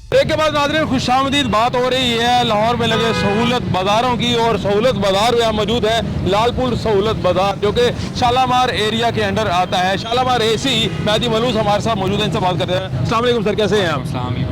एक के बाद नाज़रीन खुशामदीद बात हो रही है लाहौर में लगे सहूलत बाज़ारों की, और सहूलत बाज़ार यहाँ मौजूद है लालपुर सहूलत बाज़ार, जो कि शालामार एरिया के अंडर आता है। शालामार एसी मेहदी मलूस हमारे साथ मौजूद है, इनसे बात करते हैं। अस्सलाम वालेकुम सर, कैसे हैं आप?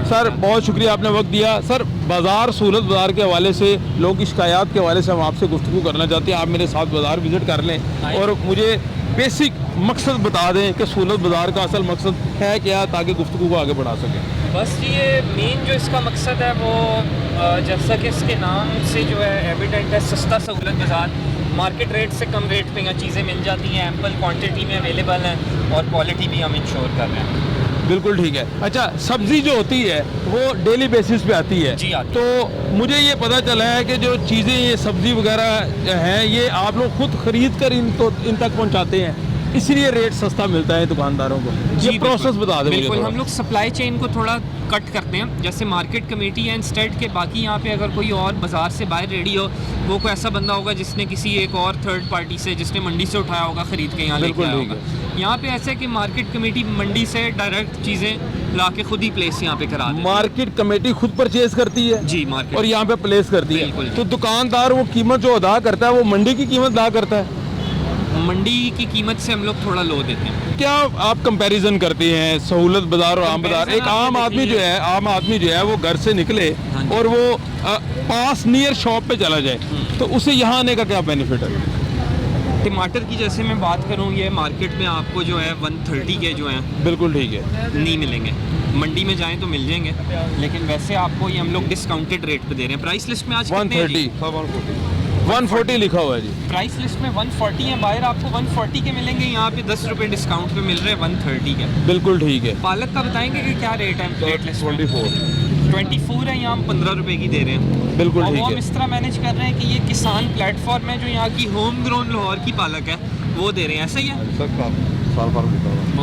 सर बहुत शुक्रिया, आपने वक्त दिया। सर बाज़ार सहूलत बाज़ार के हवाले से, लोगों की शिकायत के हवाले से हम आपसे गुफ्तगू करना चाहते हैं। आप मेरे साथ बाज़ार विज़िट कर लें और मुझे बेसिक मकसद बता दें कि सहूलत बाज़ार का असल मकसद है क्या, ताकि गुफ्तगू को आगे बढ़ा सकें। बस ये मेन जो इसका मकसद है वो जैसा कि इसके नाम से जो है एविडेंट है, सस्ता सहूलत बाज़ार। मार्केट रेट से कम रेट पे यहाँ चीज़ें मिल जाती हैं, एम्पल क्वांटिटी में अवेलेबल हैं और क्वालिटी भी हम इंश्योर कर रहे हैं। बिल्कुल ठीक है। अच्छा, सब्ज़ी जो होती है वो डेली बेसिस पे आती है जी, आती तो मुझे ये पता चला है कि जो चीज़ें ये सब्ज़ी वगैरह हैं ये आप लोग खुद ख़रीद कर इन तक पहुँचाते हैं, इसलिए रेट सस्ता मिलता है दुकानदारों को। ये प्रोसेस बता दें। बिल्कुल, हम लोग सप्लाई चेन को थोड़ा कट करते हैं। जैसे मार्केट कमेटी है इंस्टेड के, बाकी यहाँ पे अगर कोई और बाज़ार से बाहर रेडी हो, वो कोई ऐसा बंदा होगा जिसने किसी एक और थर्ड पार्टी से, जिसने मंडी से उठाया होगा, ख़रीद के यहाँ लेके आया होगा। यहाँ पे ऐसा है कि मार्केट कमेटी मंडी से डायरेक्ट चीज़ें ला के खुद ही प्लेस यहाँ पे करा देती है। मार्केट कमेटी खुद परचेज करती है जी, मार्केट और यहाँ पे प्लेस करती है। तो दुकानदार वो कीमत जो अदा करता है वो मंडी की कीमत अदा करता है। मंडी की कीमत से हम लोग थोड़ा लो देते हैं। क्या आप कंपैरिजन करते हैं सहूलत बाजार और आम बाजार? एक आम आदमी जो है वो घर से निकले और वो पास नियर शॉप पे चला जाए, तो उसे यहाँ आने का क्या बेनिफिट है? टमाटर की जैसे मैं बात करूँ, ये मार्केट में आपको जो है 130 के जो हैं बिल्कुल ठीक है नहीं मिलेंगे। मंडी में जाएं तो मिल जाएंगे, लेकिन वैसे आपको ये हम लोग डिस्काउंटेड रेट पे दे रहे हैं। प्राइस लिस्ट में आज 140 लिखा हुआ है जी। प्राइस लिस्ट में 140 है, बाहर आपको 140 के मिलेंगे, यहाँ पे 10 रुपये डिस्काउंट पे मिल रहे हैं 130 के। बिल्कुल ठीक है। पालक का बताएंगे कि क्या रेट है? रेट लिस्ट 24 है, यहाँ हम 15 रुपये की दे रहे हैं। बिल्कुल और ठीक वो है। हम इस तरह मैनेज कर रहे हैं कि ये किसान प्लेटफॉर्म है जो यहाँ की होम ग्रोन लाहौर की पालक है वो दे रहे हैं। ऐसा ही है,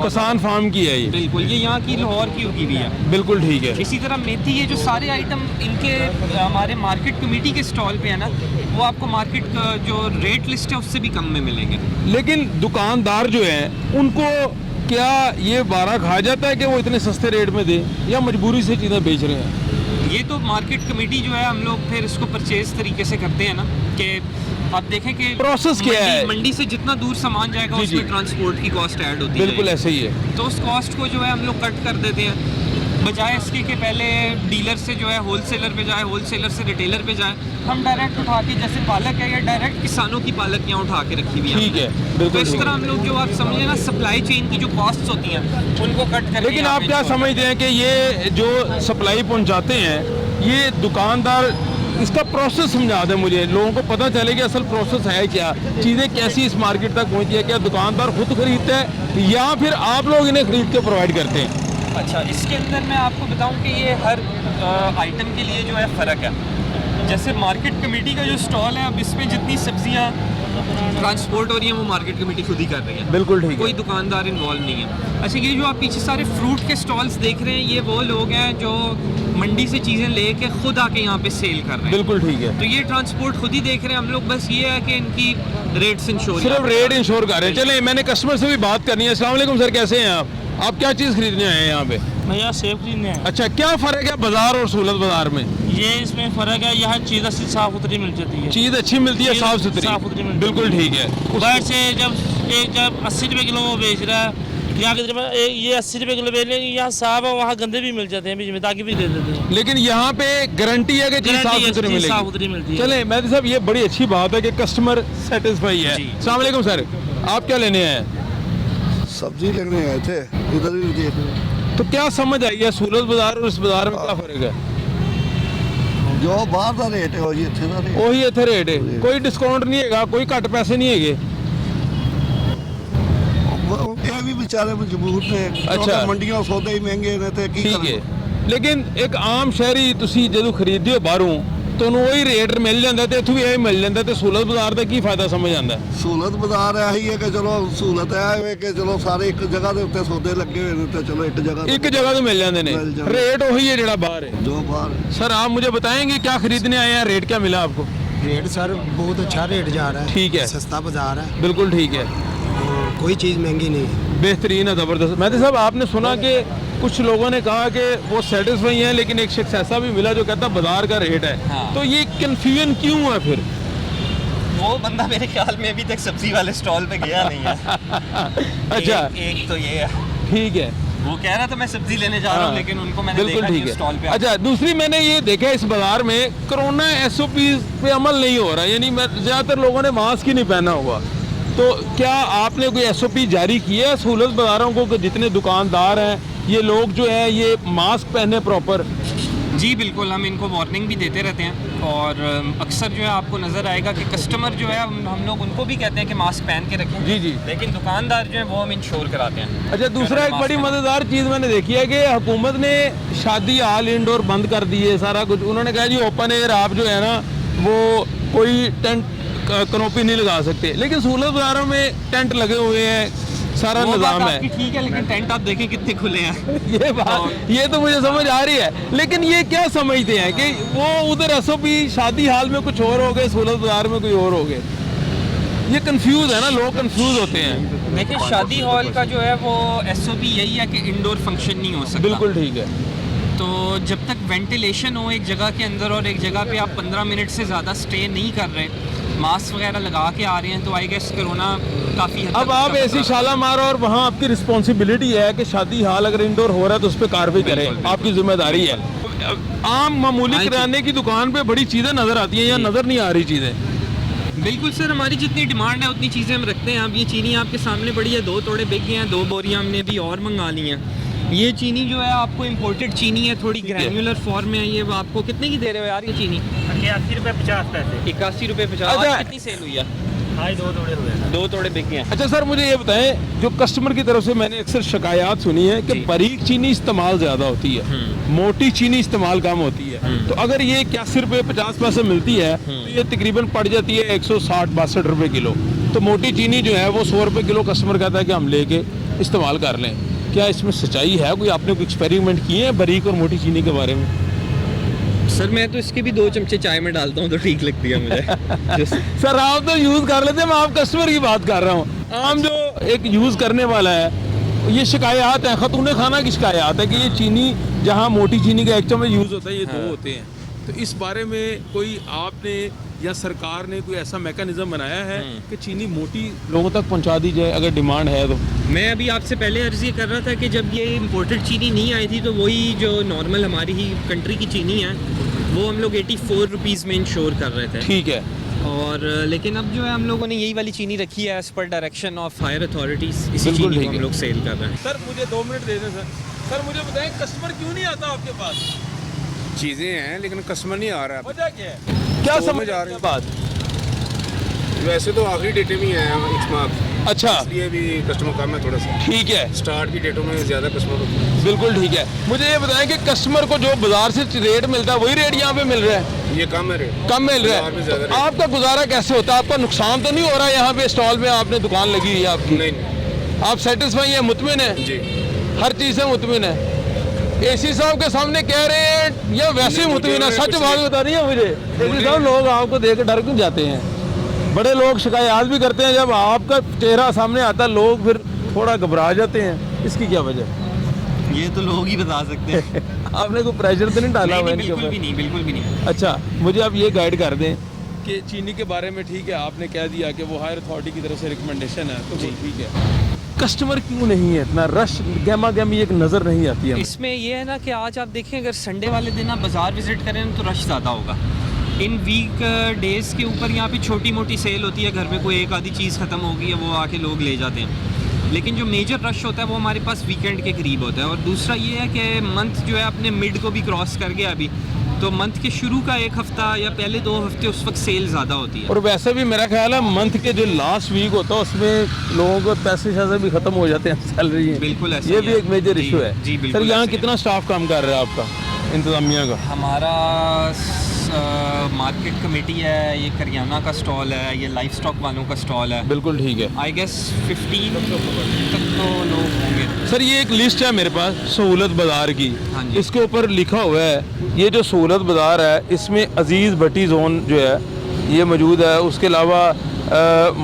किसान फार्म की है ये। बिल्कुल, ये यहाँ की लाहौर की उगी हुई है। बिल्कुल ठीक है। इसी तरह मेथी, ये जो सारे आइटम इनके हमारे मार्केट कमेटी के स्टॉल पे है ना, वो आपको मार्केट का जो रेट लिस्ट है उससे भी कम में मिलेंगे। लेकिन दुकानदार जो है उनको क्या ये बारह खा जाता है कि वो इतने सस्ते रेट में दे, या मजबूरी से चीज़ें बेच रहे हैं? ये तो मार्केट कमेटी जो है, हम लोग फिर इसको परचेज तरीके से करते हैं ना, कि आप देखें कि प्रोसेस क्या है। मंडी से जितना दूर सामान जाएगा उसमें ट्रांसपोर्ट की कॉस्ट ऐड होती है। बिल्कुल ऐसे ही है। तो उस कॉस्ट को जो है हम लोग कट कर देते हैं, बजाय इसके कि पहले डीलर से जो है होलसेलर पे जाए, होलसेलर से रिटेलर पे जाए। हम डायरेक्ट उठा के, जैसे पालक है, या डायरेक्ट किसानों की पालक यहाँ उठा के रखी हुई है। ठीक है, बिल्कुल। तो इस तरह हम लोग जो आप समझे ना, सप्लाई चेन की जो कॉस्ट होती हैं उनको कट कर। लेकिन आप क्या समझते हैं कि ये जो सप्लाई पहुंचाते हैं, ये दुकानदार, इसका प्रोसेस समझा दें मुझे, लोगों को पता चले कि असल प्रोसेस है क्या, चीज़ें कैसी इस मार्केट तक पहुंची है? क्या दुकानदार खुद खरीदता है या फिर आप लोग इन्हें खरीद के प्रोवाइड करते हैं? अच्छा, इसके अंदर मैं आपको बताऊं कि ये हर आइटम के लिए जो है फ़र्क है। जैसे मार्केट कमेटी का जो स्टॉल है, अब इसमें जितनी सब्जियां ट्रांसपोर्ट हो रही हैं वो मार्केट कमेटी खुद ही कर रही है। बिल्कुल ठीक है। कोई दुकानदार इन्वॉल्व नहीं है। अच्छा, ये जो आप पीछे सारे फ्रूट के स्टॉल्स देख रहे हैं, ये वो लोग हैं जो मंडी से चीज़ें लेके खुद आके यहाँ पे सेल कर रहे हैं। बिल्कुल ठीक है। तो ये ट्रांसपोर्ट खुद ही देख रहे हैं हम लोग, बस ये है कि इनकी रेट्स इंश्योर, सिर्फ रेट इंश्योर कर रहे हैं। चले, मैंने कस्टमर से भी बात करनी है। अस्सलाम वालेकुम सर, कैसे हैं आप क्या चीज़ खरीदने आए हैं यहाँ पे? मैं यहाँ सेब खरीदने हैं। अच्छा, क्या फ़र्क है बाजार और सहूलत बाजार में? ये इसमें फ़र्क है, यहाँ चीज़ अच्छी साफ सुथरी मिल जाती है। चीज़ अच्छी मिलती है, साफ सुथरी। बिल्कुल ठीक है। बाहर से जब 80 रुपये किलो वो बेच रहा है, यहाँ की तरफ ये 80 रुपये किलो बेच रहे हैं, यहाँ साफ है, वहाँ गंदे भी मिल जाते हैं बीच में, ताकि भी दे देते हैं। लेकिन यहाँ पे गारंटी है कि चीज़ साफ सुथरी मिलेगी। चले मेहदी साहब, ये बड़ी अच्छी बात है कि कस्टमर सेटिस्फाई है। अस्सलाम वालेकुम सर, आप क्या लेने आए? सब्जी लेने आए थे, इधर ही देख रहे हैं। तो क्या समझ आई है सहूलत बाजार और इस बाजार में क्या फ़र्क है? जो बाहर का रेट है वही इत्थे दा रेट। वही इत्थे रेट है, कोई डिस्काउंट नहीं है, कोई घट पैसे नहीं है। ये भी बेचारे मजबूर ने। अच्छा, मंडियों सौदे ही महंगे ने ते की ठीक है। लेकिन एक आम शहरी तुसी ਜਦੋਂ ਖਰੀਦਦੇ ਹੋ ਬਾਹਰੋਂ ਤੁਹਾਨੂੰ ਉਹੀ ਰੇਟ ਮਿਲ ਜਾਂਦਾ ਤੇ ਇੱਥੋਂ ਵੀ ਇਹ ਮਿਲ ਜਾਂਦਾ, ਤੇ सहूलत बाजार ਦਾ ਕੀ ਫਾਇਦਾ ਸਮਝ ਆਉਂਦਾ? सहूलत बाजार ਇਹੀ ਹੈ ਕਿ ਚਲੋ सहूलत ਹੈ ਕਿ ਚਲੋ ਸਾਰੇ ਇੱਕ ਜਗ੍ਹਾ ਦੇ ਉੱਤੇ ਸੌਦੇ ਲੱਗੇ ਹੋਏ ਨੇ ਤੇ ਚਲੋ ਇੱਕ जगह तो मिल जाते हैं। मिल जाते। रेट वही है जेड़ा बाहर है। जो बाहर। सर आप मुझे बताएंगे क्या खरीदने आए हैं, रेट क्या मिला आपको? रेट सर बहुत अच्छा रेट जा रहा है। ठीक है। सस्ता बाजार है, बिल्कुल ठीक है। कोई चीज़ महंगी नहीं है। बेहतरीन है, ज़बरदस्त। मेहदी साहब, आपने सुना कि कुछ लोगों ने कहा कि वो सेटिस्फाई हैं, लेकिन एक शख्स ऐसा भी मिला जो कहता बाजार का रेट है। हाँ। तो ये कन्फ्यूजन क्यों है फिर? वो बंदा मेरे ख्याल में अभी तक सब्जी वाले स्टॉल पे गया नहीं है। अच्छा, एक तो ये है, ठीक है। वो कह रहा था मैं सब्जी लेने जा रहा हूँ, लेकिन उनको मैंने बिल्कुल देखा ठीक नहीं स्टॉल पे। है। अच्छा, दूसरी मैंने ये देखा इस बाजार में कोरोना SOP पे अमल नहीं हो रहा, यानी ज़्यादातर लोगों ने मास्क ही नहीं पहना हुआ। तो क्या आपने कोई SOP जारी की है सहूलत बाज़ारों को कि जितने दुकानदार हैं ये लोग जो है ये मास्क पहने प्रॉपर? जी बिल्कुल, हम इनको वार्निंग भी देते रहते हैं और अक्सर जो है आपको नज़र आएगा कि कस्टमर जो है हम लोग उनको भी कहते हैं कि मास्क पहन के रखें। जी जी। लेकिन दुकानदार जो है वो हम इंश्योर कराते हैं। अच्छा, दूसरा एक बड़ी मज़ेदार चीज़ मैंने देखी है कि हुकूमत ने शादी हाल इंडोर बंद कर दिए सारा कुछ। उन्होंने कहा जी ओपन एयर आप जो है ना वो कोई टेंट कनोपी नहीं लगा सकते, लेकिन सहूलत बाज़ारों में टेंट लगे हुए हैं, सारा वो निज़ाम बात है। आपकी ठीक है, लेकिन टेंट आप देखें कितने खुले हैं। ये बात ये तो मुझे समझ आ रही है, लेकिन ये क्या समझते हैं कि वो उधर SOP शादी हाल में कुछ और हो गए, सहूलत बाजार में कोई और हो गए? ये कंफ्यूज है ना, लोग कंफ्यूज होते हैं। देखिए, शादी हॉल का जो है वो SOP यही है कि इंडोर फंक्शन नहीं हो सकता। बिल्कुल ठीक है। तो जब तक वेंटिलेशन हो एक जगह के अंदर और एक जगह पे आप 15 मिनट से ज़्यादा स्टे नहीं कर रहे, मास्क वगैरह लगा के आ रहे हैं, तो आई गेस कोरोना काफ़ी हद तक अब आप उसका ऐसी खतरा- शाला मारो और वहाँ आपकी रिस्पॉन्सिबिलिटी है कि शादी हाल अगर इंडोर हो रहा है तो उस पर कार्रवाई करें, आपकी जिम्मेदारी है। आम मामूली हाँ जी। किराने की दुकान पे बड़ी चीज़ें नज़र आती हैं या नज़र नहीं आ रही चीज़ें? बिल्कुल सर, हमारी जितनी डिमांड है उतनी चीज़ें हम रखते हैं। अब ये चीनी आपके सामने पड़ी है, 2 तोड़े बिक गए हैं, 2 बोरियां हमने भी और मंगा ली हैं। ये चीनी जो है आपको इम्पोर्टेड चीनी है, थोड़ी ग्रैन्युलर फॉर्म में है। ये आपको कितने की दे रहे हो यार ये चीनी? 81 रुपये 50 पैसे। 81 रुपये 50। अच्छा। आज कितनी सेल हुई है? हाँ 2 तोड़े हुए हैं। 2 तोड़े बिक गए हैं। अच्छा सर, मुझे ये बताएं, जो कस्टमर की तरफ से मैंने अक्सर शिकायत सुनी है कि जी। बारीक चीनी इस्तेमाल ज़्यादा होती है, मोटी चीनी इस्तेमाल कम होती है। तो अगर ये 81 रुपये 50 पैसे मिलती है तो ये तकरीबन पड़ जाती है 160-62 रुपये किलो। तो मोटी चीनी जो है वो 100 रुपये किलो कस्टमर कहता है कि हम लेके इस्तेमाल कर लें। क्या इसमें सच्चाई है? कोई आपने कोई एक्सपेरिमेंट किए हैं बारीक और मोटी चीनी के बारे में? सर मैं तो इसके भी 2 चमचे चाय में डालता हूँ तो ठीक लगती है मुझे। सर आप तो यूज़ कर लेते हैं, मैं आप कस्टमर की बात कर रहा हूँ। आम जो एक यूज़ करने वाला है, ये शिकायत है, खतून खाना की शिकायत है कि ये चीनी जहाँ मोटी चीनी का 1 चम्मच यूज़ होता है ये 2 होते हैं। तो इस बारे में कोई आपने या सरकार ने कोई ऐसा मैकेनिज्म बनाया है कि चीनी मोटी लोगों तक पहुंचा दी जाए अगर डिमांड है तो? मैं अभी आपसे पहले अर्ज़ ये कर रहा था कि जब ये इम्पोर्टेड चीनी नहीं आई थी तो वही जो नॉर्मल हमारी ही कंट्री की चीनी है वो हम लोग 84 रुपीज़ में इंश्योर कर रहे थे। ठीक है। और लेकिन अब जो है हम लोगों ने यही वाली चीनी रखी है as per direction of higher authorities. इसी बिल्कुल चीनी ठीक को है। हम लोग सेल कर रहे हैं। सर मुझे 2 मिनट दे दें सर। सर मुझे बताएं, कस्टमर क्यों नहीं आता आपके पास? चीज़ें हैं लेकिन कस्टमर नहीं आ रहा है। वजह क्या है? क्या तो समझ जा आ रही रही बात? वैसे तो आखिरी डेटे में ही आया है इस माह, अच्छा इसलिए भी कस्टमर कम है थोड़ा सा। ठीक है, स्टार्ट की डेटों में ज़्यादा कस्टमर होते हैं। बिल्कुल ठीक है। मुझे ये बताएं कि कस्टमर को जो बाजार से रेट मिलता है वही रेट यहाँ पे मिल रहा है? ये कम है रेट, कम मिल रहा बाजार में है। ज़्यादा तो रेट। आपका गुजारा कैसे होता है? आपका नुकसान तो नहीं हो रहा है? यहाँ पे स्टॉल में आपने दुकान लगी हुई है आपकी, नहीं आप सेटिस्फाई हैं, मुतमिन है? जी, हर चीज़ से मुतमिन है? एसी साहब के सामने कह रहे हैं या वैसे ही नहीं, मुतमिन है? मुझे सच कुछ बात नहीं। बता रही है मुझे। एसी साहब, लोग आपको देख के डर क्यों जाते हैं? बड़े लोग शिकायत भी करते हैं, जब आपका चेहरा सामने आता है लोग फिर थोड़ा घबरा जाते हैं, इसकी क्या वजह? ये तो लोग ही बता सकते हैं। आपने कोई प्रेशर तो नहीं डाला हुआ नहीं, इनके बिल्कुल ऊपर? भी नहीं, बिल्कुल भी नहीं। अच्छा, मुझे आप ये गाइड कर दें कि चीनी के बारे में ठीक है आपने कह दिया कि वो हायर अथॉरिटी की तरफ से रिकमेंडेशन है तो वो ठीक है, कस्टमर क्यों नहीं है इतना रश, गहमा गहमी एक नज़र नहीं आती है? इसमें ये है ना कि आज आप देखें अगर संडे वाले दिन आप बाज़ार विज़िट करें तो रश ज़्यादा होगा। इन वीक डेज़ के ऊपर यहाँ पे छोटी मोटी सेल होती है, घर में कोई एक आधी चीज़ ख़त्म हो गई है वो आके लोग ले जाते हैं। लेकिन जो मेजर रश होता है वो हमारे पास वीकेंड के करीब होता है। और दूसरा ये है कि मंथ जो है अपने मिड को भी क्रॉस कर गया अभी, तो मंथ के शुरू का 1 हफ़्ता या पहले 2 हफ्ते उस वक्त सेल ज़्यादा होती है। और वैसे भी मेरा ख्याल है मंथ के जो लास्ट वीक होता है उसमें लोगों को पैसे शैसे भी खत्म हो जाते हैं, सैलरी है। बिल्कुल ऐसा ये ही भी है। एक मेजर जी, इशू है। जी, बिल्कुल सर यहाँ ऐसा ही कितना स्टाफ काम कर रहा है आपका इंतजामिया का? हमारा मार्केट कमेटी है, ये करियाना का स्टॉल है, ये लाइफ स्टॉक वालों का स्टॉल है। बिल्कुल ठीक है। आई गेस 15 तक तो लोग होंगे। सर ये एक लिस्ट है मेरे पास सहूलत बाज़ार की, हाँ जी। इसके ऊपर लिखा हुआ है ये जो सहूलत बाज़ार है इसमें अजीज़ भट्टी जोन जो है ये मौजूद है। उसके अलावा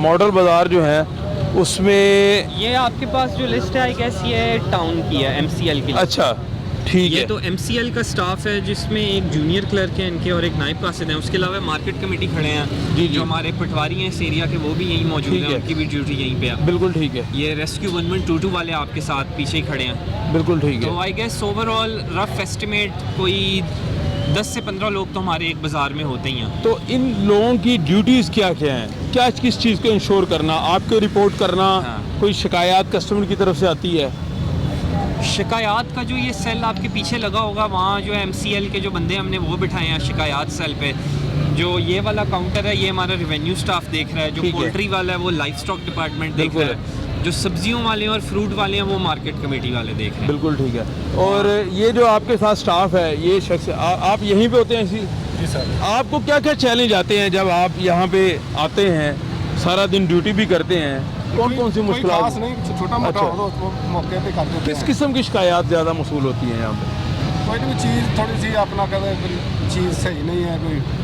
मॉडल बाज़ार जो है उसमें ये आपके पास जो लिस्ट है आई गेस ये टाउन की है, MCL की। अच्छा ठीक ये है। तो MCL का स्टाफ है जिसमें एक जूनियर क्लर्क है इनके और एक नायब कासिद हैं। उसके अलावा मार्केट कमेटी खड़े हैं जी। जो हमारे पटवारी हैं इस एरिया के, वो भी यहीं मौजूद ठीक हैं, है। उनकी भी ड्यूटी यहीं पे है। बिल्कुल ठीक है, ये रेस्क्यू 1122 वाले आपके साथ पीछे ही खड़े हैं। बिल्कुल ठीक तो है। I guess overall rough estimate कोई 10 से 15 लोग तो हमारे एक बाज़ार में होते ही हैं। तो इन लोगों की ड्यूटीज़ क्या क्या हैं? क्या किस चीज़ को इंश्योर करना, आपको रिपोर्ट करना, हाँ। कोई शिकायत कस्टमर की तरफ से आती है? शिकायत का जो ये सेल आपके पीछे लगा होगा, वहाँ जो MCL के जो बंदे हमने वो बिठाए हैं शिकायत सेल पे। जो ये वाला काउंटर है ये हमारा रिवेन्यू स्टाफ देख रहा है, जो ठीक है। पोल्ट्री वाला है वो लाइफ स्टॉक डिपार्टमेंट देख बिल्कुल। रहा है, जो सब्जियों वाले और फ्रूट वाले हैं वो मार्केट कमेटी वाले देख रहे हैं। बिल्कुल ठीक है। और ये जो आपके साथ स्टाफ है, ये शख्स आप यहीं पे होते हैं इसी? जी सर। आपको क्या क्या चैलेंज आते हैं जब आप यहाँ पे आते हैं, सारा दिन ड्यूटी भी करते हैं? कौन कौन सी कोई खास मुश्किल? नहीं, छोटा मोटा अच्छा। हो तो मौके पे कर देते किस हैं। किस्म की शिकायत ज़्यादा मसूल होती है यहाँ पे? कोई भी चीज़ थोड़ी सी अपना कहते हैं चीज़ सही नहीं है,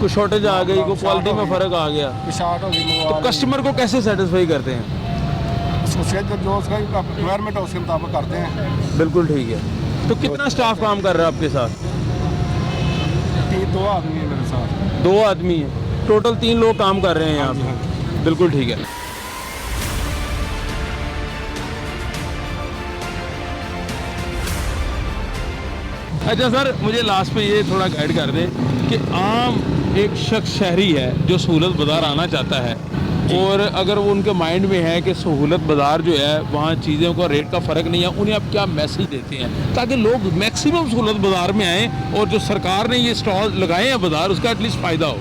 कोई शॉर्टेज आ गई, कोई शॉर्ट क्वालिटी हो में गई। फ़र्क आ गया, शार्ट हो गई, तो मंगवा ली। कस्टमर को कैसे सेटिस्फाई करते हैं? उसके जो उसका रिक्वायरमेंट है उसके मुताबिक करते हैं। बिल्कुल ठीक है। तो कितना स्टाफ काम कर रहा है आपके साथ? 2 आदमी है मेरे साथ। 2 आदमी हैं, टोटल 3 लोग काम कर रहे हैं यहाँ हाँ पे। बिल्कुल ठीक है। अच्छा सर, मुझे लास्ट पे ये थोड़ा गाइड कर दें कि आम एक शख्स शहरी है जो सहूलत बाज़ार आना चाहता है, और अगर वो उनके माइंड में है कि सहूलत बाज़ार जो है वहाँ चीज़ों का रेट का फ़र्क नहीं है, उन्हें आप क्या मैसेज देते हैं ताकि लोग मैक्सिमम सहूलत बाज़ार में आएँ और जो सरकार ने ये स्टॉल लगाए हैं बाज़ार उसका एटलीस्ट फ़ायदा हो?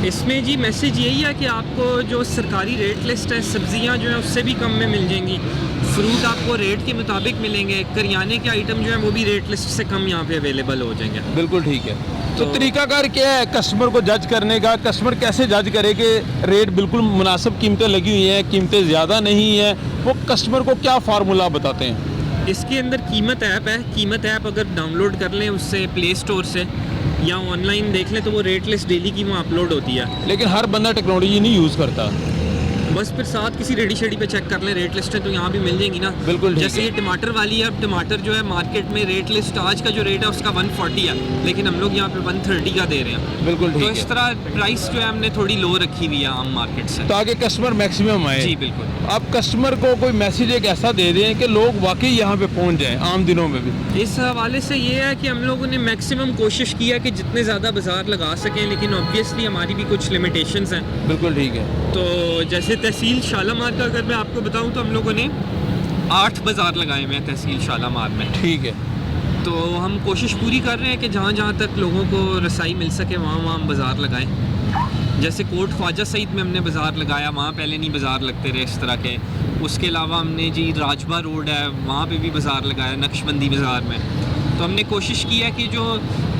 इसमें जी मैसेज यही है कि आपको जो सरकारी रेट लिस्ट है, सब्जियां जो है उससे भी कम में मिल जाएंगी, फ्रूट आपको रेट के मुताबिक मिलेंगे, करियाने के आइटम जो है वो भी रेट लिस्ट से कम यहाँ पे अवेलेबल हो जाएंगे। बिल्कुल ठीक है। तो तरीकाकार क्या है कस्टमर को जज करने का? कस्टमर कैसे जज करे कि रेट बिल्कुल मुनासिब कीमतें लगी हुई हैं, कीमतें ज़्यादा नहीं हैं? वो कस्टमर को क्या फार्मूला बताते हैं? इसके अंदर कीमत ऐप है, कीमत ऐप अगर डाउनलोड कर लें उससे प्ले स्टोर से या ऑनलाइन देख लें तो वो रेट लिस्ट डेली की वहाँ अपलोड होती है। लेकिन हर बंदा टेक्नोलॉजी नहीं यूज़ करता। बस फिर साथ किसी रेडी शेडी पे चेक कर लें, रेट लिस्टें तो यहाँ भी मिल जाएंगी ना। बिल्कुल ठीक जैसे है। ये टमाटर वाली है, अब टमाटर जो है मार्केट में रेट लिस्ट आज का जो रेट है उसका 140 है, लेकिन हम लोग यहाँ पे 130 का दे रहे हैं। बिल्कुल तो ठीक इस है, तरह प्राइस जो है हमने थोड़ी लो रखी हुई है आम मार्केट से। ताकि कस्टमर मैक्सिमम आए। जी बिल्कुल। आप कस्टमर को कोई मैसेज एक ऐसा दे दें कि लोग वाकई यहाँ पे पहुँच जाएं आम दिनों में भी। इस हवाले से ये है कि हम लोगों ने मैक्सिमम कोशिश की है कि जितने ज़्यादा बाज़ार लगा सकें, लेकिन ऑब्वियसली हमारी भी कुछ लिमिटेशंस हैं। बिल्कुल ठीक है। तो जैसे तहसील शालामार का अगर मैं आपको बताऊं तो हम लोगों ने 8 बाज़ार लगाए हुए हैं तहसील शालामार में। ठीक है। तो हम कोशिश पूरी कर रहे हैं कि जहाँ जहाँ तक लोगों को रसाई मिल सके वहाँ वहाँ हम बाज़ार लगाएं। जैसे कोट ख्वाजा सईद में हमने बाज़ार लगाया, वहाँ पहले नहीं बाज़ार लगते रहे इस तरह के। उसके अलावा हमने जी राजबा रोड है वहाँ पे भी बाज़ार लगाया, नक्शबंदी बाज़ार में। तो हमने कोशिश की है कि जो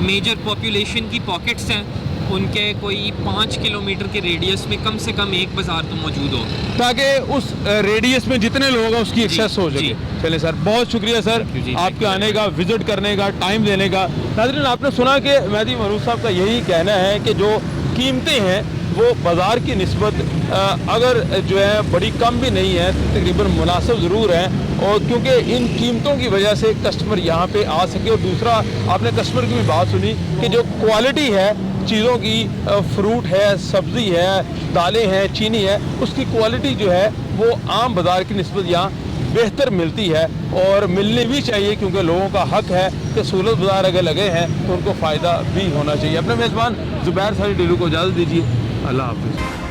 मेजर पॉपुलेशन की पॉकेट्स हैं उनके कोई 5 किलोमीटर के रेडियस में कम से कम एक बाज़ार तो मौजूद हो, ताकि उस रेडियस में जितने लोग हैं उसकी एक्सेस हो सके। जी। चलिए सर, बहुत शुक्रिया सर जी, आपके आने का, विजिट करने का, टाइम देने का। नाज़रीन, आपने सुना कि मेहदी मरूफ साहब का यही कहना है कि जो कीमतें हैं वो बाज़ार की निस्बत अगर जो है बड़ी कम भी नहीं है तो तकरीबन मुनासिब ज़रूर है, और क्योंकि इन कीमतों की वजह से कस्टमर यहाँ पे आ सके। और दूसरा, आपने कस्टमर की भी बात सुनी कि जो क्वालिटी है चीज़ों की, फ्रूट है, सब्ज़ी है, दालें हैं, चीनी है, उसकी क्वालिटी जो है वो आम बाज़ार की निस्बत यहाँ बेहतर मिलती है और मिलनी भी चाहिए, क्योंकि लोगों का हक है कि सहूलत बाज़ार अगर लगे हैं तो उनको फ़ायदा भी होना चाहिए। अपने मेज़बान ज़ुबैर सारी डिलू को इजाज़त दीजिए। अल्लाह हाफ़िज़।